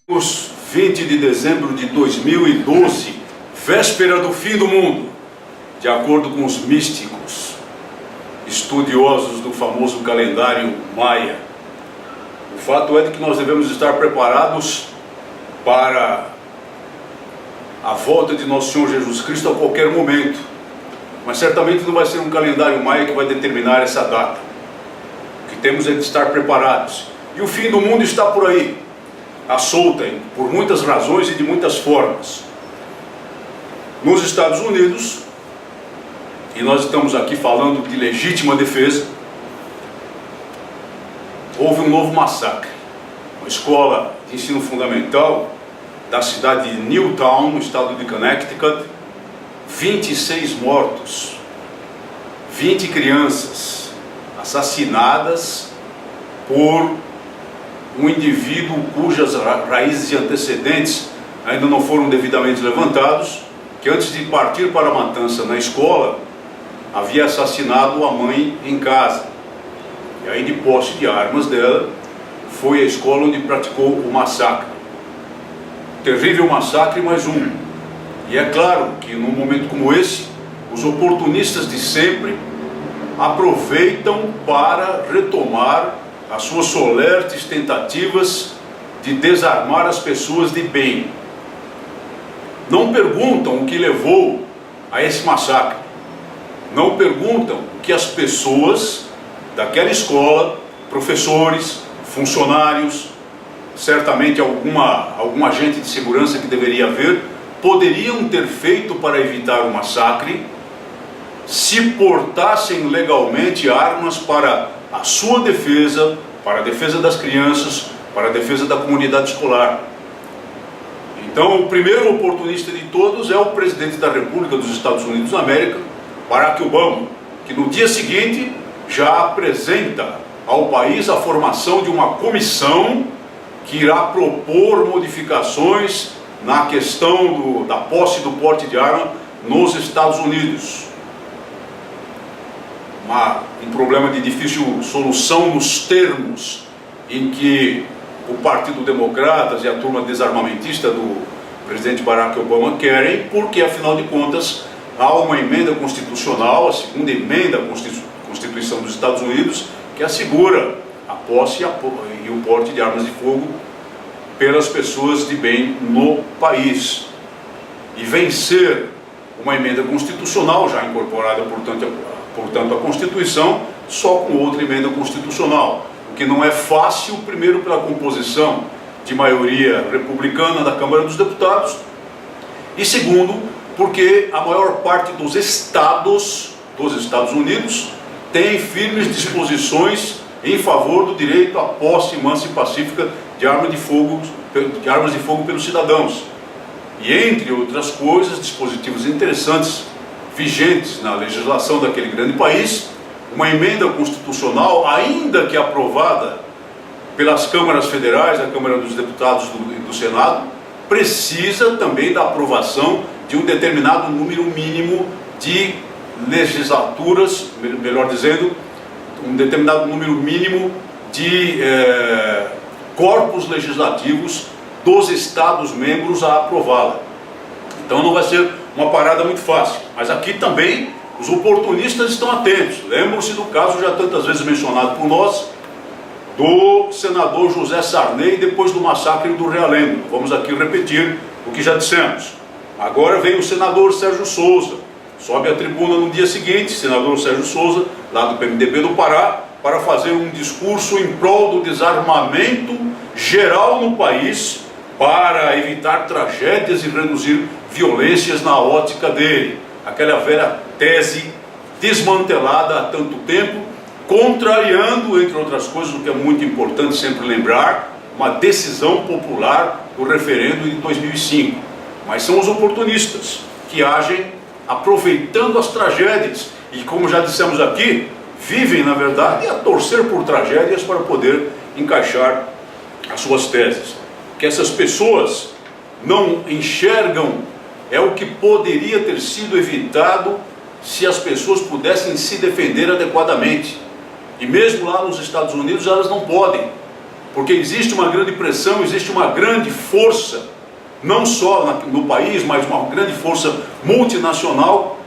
Os 20 de dezembro de 2012, véspera do fim do mundo, de acordo com os místicos, estudiosos do famoso calendário maia. O fato é de que nós devemos estar preparados para a volta de nosso Senhor Jesus Cristo a qualquer momento, mas certamente não vai ser um calendário maia que vai determinar essa data. O que temos é de estar preparados, e o fim do mundo está por aí, à solta, por muitas razões e de muitas formas. Nos Estados Unidos, e nós estamos aqui falando de legítima defesa, houve um novo massacre. Uma escola de ensino fundamental da cidade de Newtown, no estado de Connecticut, 26 mortos, 20 crianças assassinadas por um indivíduo cujas raízes e antecedentes ainda não foram devidamente levantados, que antes de partir para a matança na escola, havia assassinado a mãe em casa. E aí, de posse de armas dela, foi a escola onde praticou o massacre. Terrível massacre, mais um. E é claro que num momento como esse, os oportunistas de sempre aproveitam para retomar as suas solertes tentativas de desarmar as pessoas de bem. Não perguntam o que levou a esse massacre. Não perguntam o que as pessoas daquela escola, professores, funcionários, certamente algum agente de segurança que deveria haver, poderiam ter feito para evitar o massacre, se portassem legalmente armas para a sua defesa, para a defesa das crianças, para a defesa da comunidade escolar. Então, o primeiro oportunista de todos é o presidente da República dos Estados Unidos da América, Barack Obama, que no dia seguinte já apresenta ao país a formação de uma comissão que irá propor modificações na questão da posse do porte de arma nos Estados Unidos. Um problema de difícil solução nos termos em que o Partido Democratas e a turma desarmamentista do presidente Barack Obama querem, porque afinal de contas há uma emenda constitucional, a segunda emenda à Constituição dos Estados Unidos, que assegura a posse e o porte de armas de fogo pelas pessoas de bem no país. E vencer uma emenda constitucional já incorporada, portanto, à Constituição, só com outra emenda constitucional, o que não é fácil, primeiro pela composição de maioria republicana da Câmara dos Deputados, e segundo, porque a maior parte dos estados dos Estados Unidos tem firmes disposições em favor do direito à posse mansa e pacífica de armas de fogo pelos cidadãos. E entre outras coisas, dispositivos interessantes vigentes na legislação daquele grande país, uma emenda constitucional, ainda que aprovada pelas câmaras federais, a Câmara dos Deputados e do Senado, precisa também da aprovação de um determinado número mínimo de legislaturas, melhor dizendo, um determinado número mínimo de corpos legislativos dos Estados-membros a aprová-la. Então não vai ser uma parada muito fácil, mas aqui também os oportunistas estão atentos. Lembram-se do caso já tantas vezes mencionado por nós, do senador José Sarney depois do massacre do Realengo. Vamos aqui repetir o que já dissemos. Agora vem o senador Sérgio Souza, sobe à tribuna no dia seguinte, senador Sérgio Souza, lá do PMDB do Pará, para fazer um discurso em prol do desarmamento geral no país, para evitar tragédias e reduzir violências na ótica dele. Aquela velha tese desmantelada há tanto tempo, contrariando, entre outras coisas, o que é muito importante sempre lembrar, uma decisão popular do referendo de 2005. Mas são os oportunistas que agem aproveitando as tragédias e, como já dissemos aqui, vivem, na verdade, a torcer por tragédias para poder encaixar as suas teses. Que essas pessoas não enxergam é o que poderia ter sido evitado se as pessoas pudessem se defender adequadamente. E mesmo lá nos Estados Unidos elas não podem, porque existe uma grande pressão, existe uma grande força, não só no país, mas uma grande força multinacional,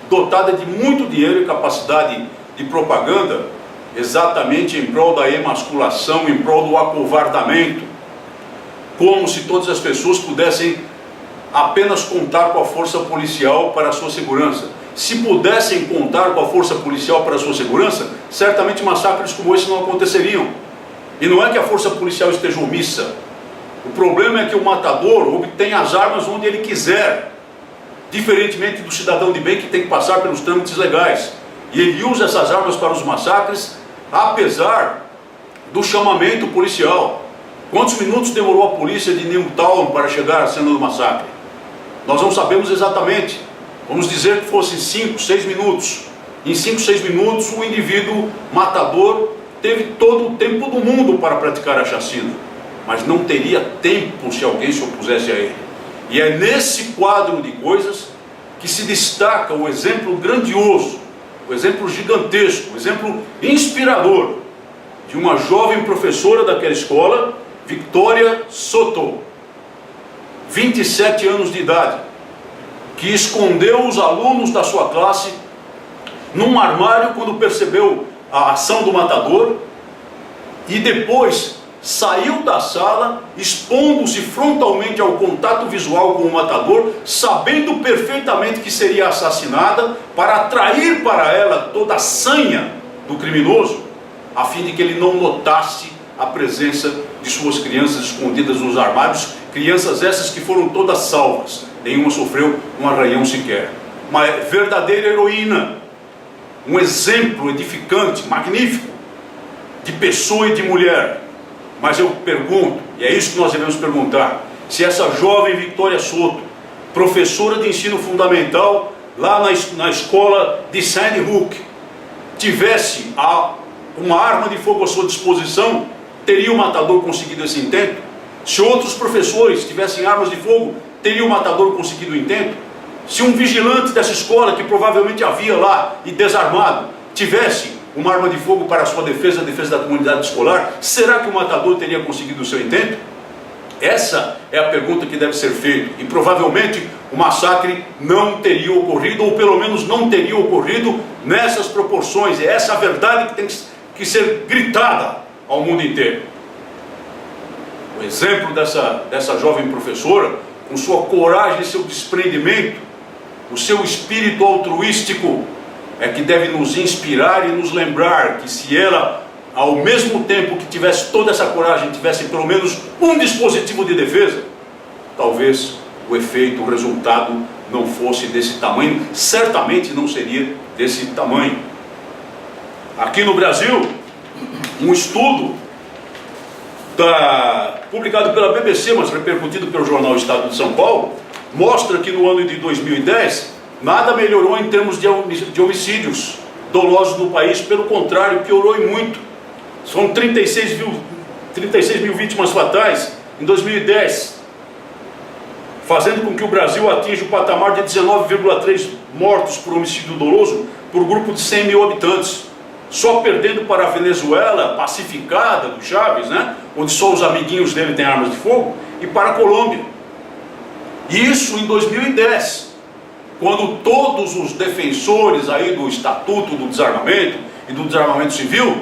dotada de muito dinheiro e capacidade de propaganda, exatamente em prol da emasculação, em prol do acovardamento, como se todas as pessoas pudessem apenas contar com a força policial para a sua segurança. Se pudessem contar com a força policial para a sua segurança, certamente massacres como esse não aconteceriam. E não é que a força policial esteja omissa. O problema é que o matador obtém as armas onde ele quiser, diferentemente do cidadão de bem que tem que passar pelos trâmites legais. E ele usa essas armas para os massacres, apesar do chamamento policial. Quantos minutos demorou a polícia de Newtown para chegar à cena do massacre? Nós não sabemos exatamente. Vamos dizer que fossem 5, 6 minutos. Em 5, 6 minutos, o indivíduo matador teve todo o tempo do mundo para praticar a chacina, mas não teria tempo se alguém se opusesse a ele. E é nesse quadro de coisas que se destaca o exemplo grandioso, o exemplo gigantesco, o exemplo inspirador de uma jovem professora daquela escola, Victoria Soto, 27 anos de idade, que escondeu os alunos da sua classe num armário quando percebeu a ação do matador, e depois saiu da sala, expondo-se frontalmente ao contato visual com o matador, sabendo perfeitamente que seria assassinada, para atrair para ela toda a sanha do criminoso, a fim de que ele não notasse a presença de suas crianças escondidas nos armários, crianças essas que foram todas salvas, nenhuma sofreu um arranhão sequer. Uma verdadeira heroína, um exemplo edificante, magnífico, de pessoa e de mulher. Mas eu pergunto, e é isso que nós devemos perguntar, se essa jovem Victoria Soto, professora de ensino fundamental lá na escola de Sandy Hook, tivesse uma arma de fogo à sua disposição, teria o matador conseguido esse intento? Se outros professores tivessem armas de fogo, teria o matador conseguido o intento? Se um vigilante dessa escola, que provavelmente havia lá e desarmado, tivesse uma arma de fogo para a sua defesa, a defesa da comunidade escolar, será que o matador teria conseguido o seu intento? Essa é a pergunta que deve ser feita. E provavelmente o massacre não teria ocorrido, ou pelo menos não teria ocorrido nessas proporções. É essa a verdade que tem que ser gritada ao mundo inteiro. O exemplo dessa jovem professora, com sua coragem e seu desprendimento, o seu espírito altruístico, é que deve nos inspirar e nos lembrar que se ela, ao mesmo tempo que tivesse toda essa coragem, tivesse pelo menos um dispositivo de defesa, talvez o efeito, o resultado não fosse desse tamanho, certamente não seria desse tamanho. Aqui no Brasil, um estudo publicado pela BBC, mas repercutido pelo jornal Estado de São Paulo, mostra que no ano de 2010, nada melhorou em termos de homicídios dolosos no país, pelo contrário, piorou e muito. São 36 mil vítimas fatais em 2010, fazendo com que o Brasil atinja o patamar de 19,3 mortos por homicídio doloso por grupo de 100 mil habitantes, só perdendo para a Venezuela, pacificada, do Chávez, né? Onde só os amiguinhos dele têm armas de fogo, e para a Colômbia. Isso em 2010. Quando todos os defensores aí do Estatuto do Desarmamento e do Desarmamento Civil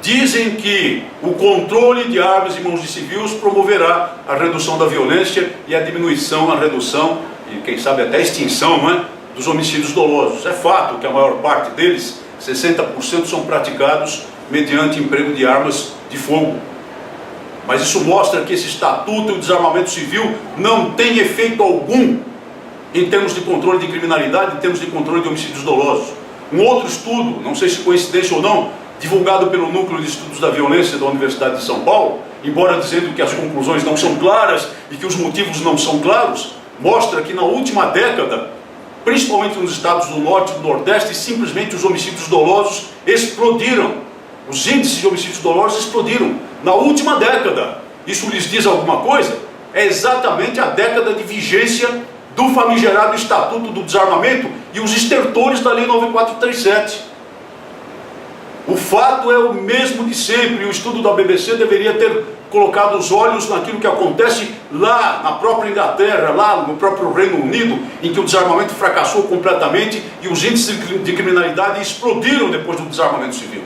dizem que o controle de armas em mãos de civis promoverá a redução da violência e a diminuição, a redução e quem sabe até a extinção, né, dos homicídios dolosos. É fato que a maior parte deles, 60%, são praticados mediante emprego de armas de fogo. Mas isso mostra que esse Estatuto e o Desarmamento Civil não tem efeito algum em termos de controle de criminalidade, em termos de controle de homicídios dolosos. Um outro estudo, não sei se coincidência ou não, divulgado pelo Núcleo de Estudos da Violência da Universidade de São Paulo, embora dizendo que as conclusões não são claras e que os motivos não são claros, mostra que na última década, principalmente nos estados do Norte e do Nordeste, simplesmente os homicídios dolosos explodiram. Os índices de homicídios dolosos explodiram na última década. Isso lhes diz alguma coisa? É exatamente a década de vigência do famigerado Estatuto do Desarmamento e os estertores da Lei 9437. O fato é o mesmo de sempre, e o estudo da BBC deveria ter colocado os olhos naquilo que acontece lá na própria Inglaterra, lá no próprio Reino Unido, em que o desarmamento fracassou completamente e os índices de criminalidade explodiram depois do desarmamento civil.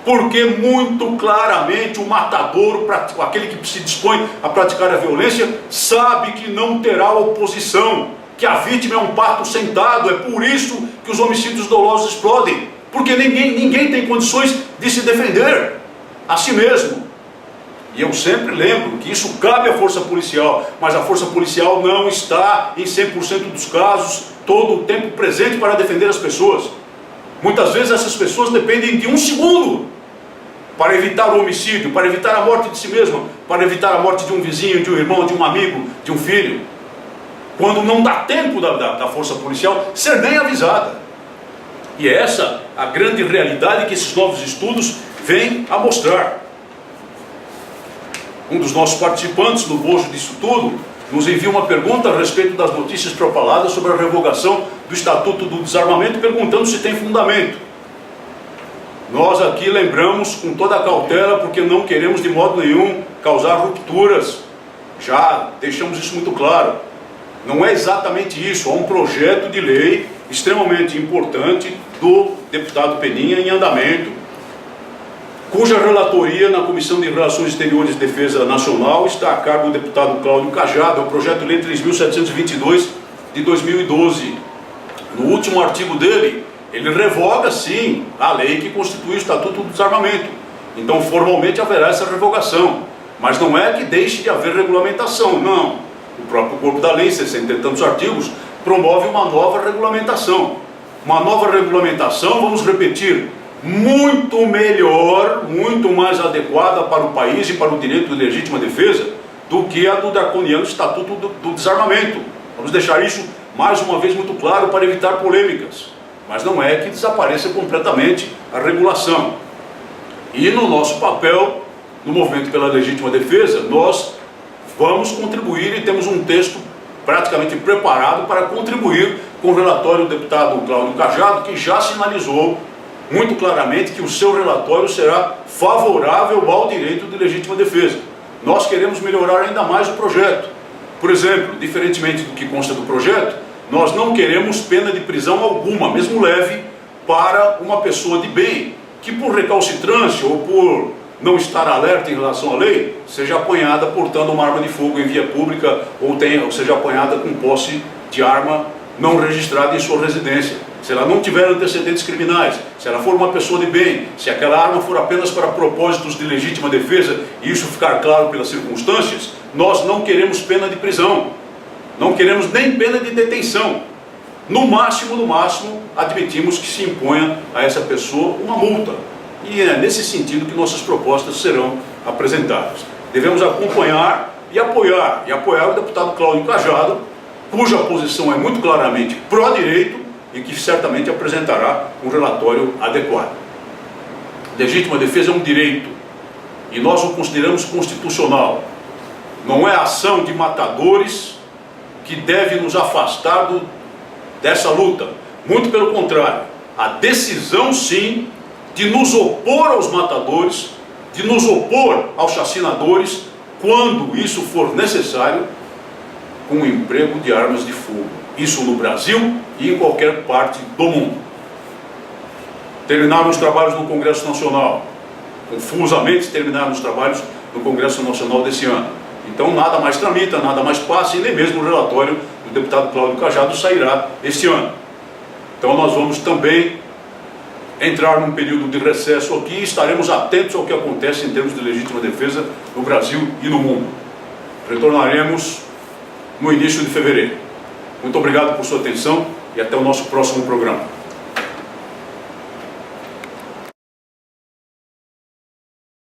Porque muito claramente o matador, aquele que se dispõe a praticar a violência, sabe que não terá oposição, que a vítima é um pato sentado. É por isso que os homicídios dolosos explodem, porque ninguém tem condições de se defender a si mesmo. E eu sempre lembro que isso cabe à força policial, mas a força policial não está em 100% dos casos, todo o tempo presente para defender as pessoas. Muitas vezes essas pessoas dependem de um segundo para evitar o homicídio, para evitar a morte de si mesma, para evitar a morte de um vizinho, de um irmão, de um amigo, de um filho. Quando não dá tempo da força policial ser nem avisada. E é essa a grande realidade que esses novos estudos vêm a mostrar. Um dos nossos participantes no bojo disso tudo nos envia uma pergunta a respeito das notícias propaladas sobre a revogação do Estatuto do Desarmamento, perguntando se tem fundamento. Nós aqui lembramos com toda a cautela, porque não queremos de modo nenhum causar rupturas. Já deixamos isso muito claro. Não é exatamente isso. Há um projeto de lei extremamente importante do deputado Peninha em andamento, cuja relatoria na Comissão de Relações Exteriores e Defesa Nacional está a cargo do deputado Cláudio Cajado. É o projeto de lei 3.722 de 2012. No último artigo dele, ele revoga, sim, a lei que constitui o Estatuto do Desarmamento. Então, formalmente, haverá essa revogação. Mas não é que deixe de haver regulamentação, não. O próprio corpo da lei, 60 e tantos artigos, promove uma nova regulamentação. Uma nova regulamentação, vamos repetir, muito melhor, muito mais adequada para o país e para o direito de legítima defesa do que a do draconiano Estatuto do Desarmamento. Vamos deixar isso mais uma vez muito claro para evitar polêmicas. Mas não é que desapareça completamente a regulação. E no nosso papel, no Movimento pela Legítima Defesa, nós vamos contribuir e temos um texto praticamente preparado para contribuir com o relatório do deputado Cláudio Cajado, que já sinalizou muito claramente que o seu relatório será favorável ao direito de legítima defesa. Nós queremos melhorar ainda mais o projeto. Por exemplo, diferentemente do que consta do projeto, nós não queremos pena de prisão alguma, mesmo leve, para uma pessoa de bem que por recalcitrância ou por não estar alerta em relação à lei, seja apanhada portando uma arma de fogo em via pública ou seja apanhada com posse de arma não registrada em sua residência. Se ela não tiver antecedentes criminais, se ela for uma pessoa de bem, se aquela arma for apenas para propósitos de legítima defesa e isso ficar claro pelas circunstâncias, nós não queremos pena de prisão. Não queremos nem pena de detenção. No máximo, admitimos que se imponha a essa pessoa uma multa. E é nesse sentido que nossas propostas serão apresentadas. Devemos acompanhar e apoiar o deputado Cláudio Cajado, cuja posição é muito claramente pró-direito e que certamente apresentará um relatório adequado. Legítima defesa é um direito e nós o consideramos constitucional. Não é a ação de matadores que deve nos afastar dessa luta. Muito pelo contrário, a decisão sim de nos opor aos matadores, de nos opor aos chacinadores, quando isso for necessário, com o emprego de armas de fogo. Isso no Brasil e em qualquer parte do mundo. Terminaram os trabalhos no Congresso Nacional. Confusamente terminaram os trabalhos no Congresso Nacional desse ano. Então nada mais tramita, nada mais passa, e nem mesmo o relatório do deputado Cláudio Cajado sairá este ano. Então nós vamos também entrar num período de recesso aqui e estaremos atentos ao que acontece em termos de legítima defesa no Brasil e no mundo. Retornaremos no início de fevereiro. Muito obrigado por sua atenção e até o nosso próximo programa.